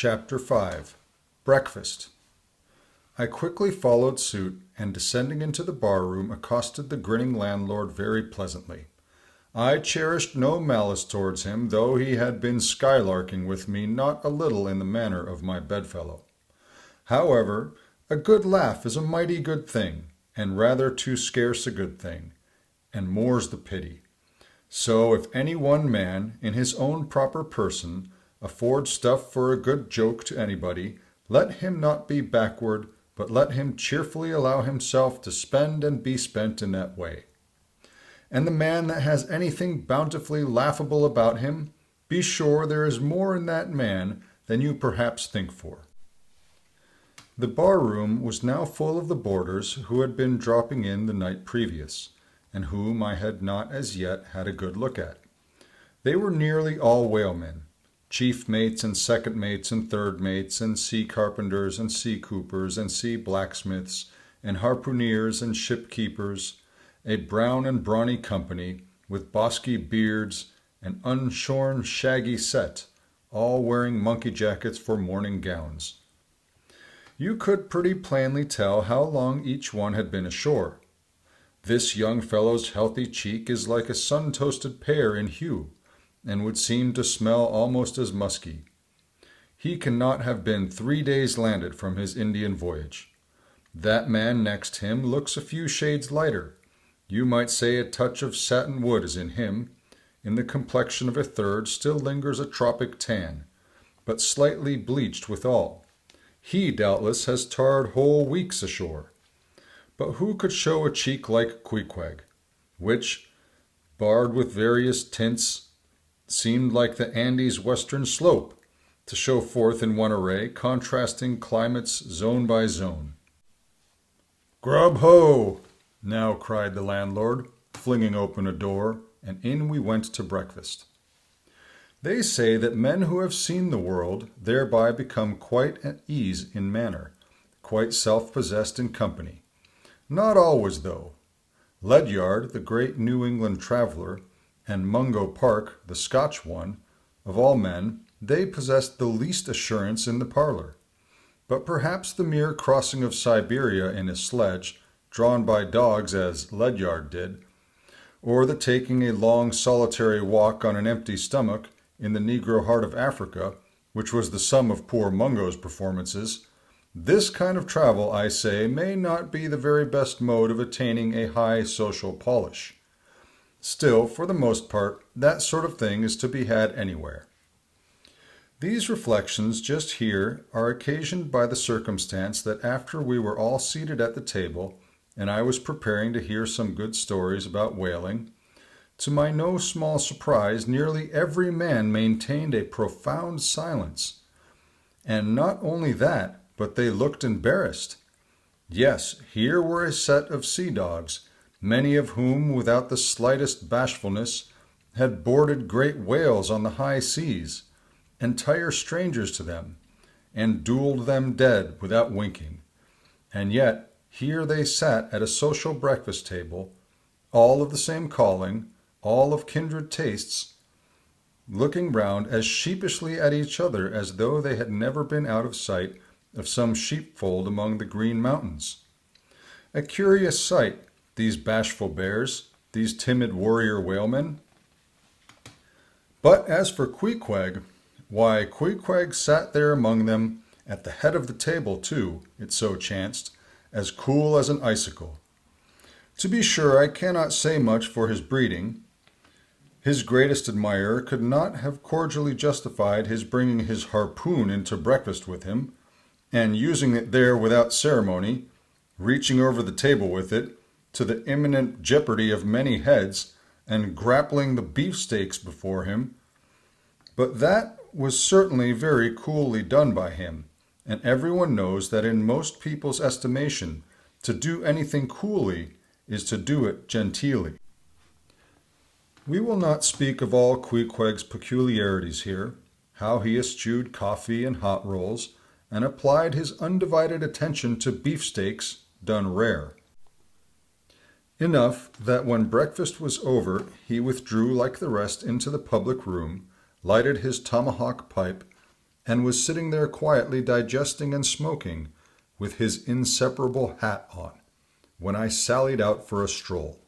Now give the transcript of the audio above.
Chapter 5 Breakfast. I quickly followed suit, and descending into the bar-room, accosted the grinning landlord very pleasantly. I cherished no malice towards him, though he had been skylarking with me not a little in the manner of my bedfellow. However, a good laugh is a mighty good thing, and rather too scarce a good thing, and more's the pity. So if any one man, in his own proper person, affords stuff for a good joke to anybody, let him not be backward, but let him cheerfully allow himself to spend and be spent in that way. And the man that has anything bountifully laughable about him, be sure there is more in that man than you perhaps think for. The bar-room was now full of the boarders who had been dropping in the night previous, and whom I had not as yet had a good look at. They were nearly all whalemen, chief mates and second mates and third mates, and sea carpenters and sea coopers and sea blacksmiths and harpooneers and ship keepers, a brown and brawny company, with bosky beards and unshorn shaggy set, all wearing monkey jackets for morning gowns. You could pretty plainly tell how long each one had been ashore. This young fellow's healthy cheek is like a sun-toasted pear in hue, and would seem to smell almost as musky. He cannot have been 3 days landed from his Indian voyage. That man next him looks a few shades lighter. You might say a touch of satin wood is in him. In the complexion of a third still lingers a tropic tan, but slightly bleached withal. He, doubtless, has tarred whole weeks ashore. But who could show a cheek like Queequeg, which, barred with various tints, seemed like the Andes' western slope, to show forth in one array, contrasting climates zone by zone. "Grub ho!" now cried the landlord, flinging open a door, and in we went to breakfast. They say that men who have seen the world thereby become quite at ease in manner, quite self-possessed in company. Not always, though. Ledyard, the great New England traveler, and Mungo Park, the Scotch one, of all men, they possessed the least assurance in the parlor. But perhaps the mere crossing of Siberia in a sledge, drawn by dogs as Ledyard did, or the taking a long solitary walk on an empty stomach in the Negro heart of Africa, which was the sum of poor Mungo's performances, this kind of travel, I say, may not be the very best mode of attaining a high social polish. Still, for the most part, that sort of thing is to be had anywhere. These reflections just here are occasioned by the circumstance that after we were all seated at the table, and I was preparing to hear some good stories about whaling, to my no small surprise, nearly every man maintained a profound silence. And not only that, but they looked embarrassed. Yes, here were a set of sea dogs, many of whom, without the slightest bashfulness, had boarded great whales on the high seas, entire strangers to them, and duelled them dead without winking. And yet here they sat at a social breakfast table, all of the same calling, all of kindred tastes, looking round as sheepishly at each other as though they had never been out of sight of some sheepfold among the Green Mountains. A curious sight, these bashful bears, these timid warrior whalemen. But as for Queequeg, why, Queequeg sat there among them, at the head of the table too, it so chanced, as cool as an icicle. To be sure, I cannot say much for his breeding. His greatest admirer could not have cordially justified his bringing his harpoon into breakfast with him, and using it there without ceremony, reaching over the table with it, to the imminent jeopardy of many heads, and grappling the beefsteaks before him. But that was certainly very coolly done by him, and everyone knows that in most people's estimation, to do anything coolly is to do it genteelly. We will not speak of all Queequeg's peculiarities here, how he eschewed coffee and hot rolls, and applied his undivided attention to beefsteaks done rare. Enough that when breakfast was over, he withdrew like the rest into the public room, lighted his tomahawk pipe, and was sitting there quietly digesting and smoking, with his inseparable hat on, when I sallied out for a stroll.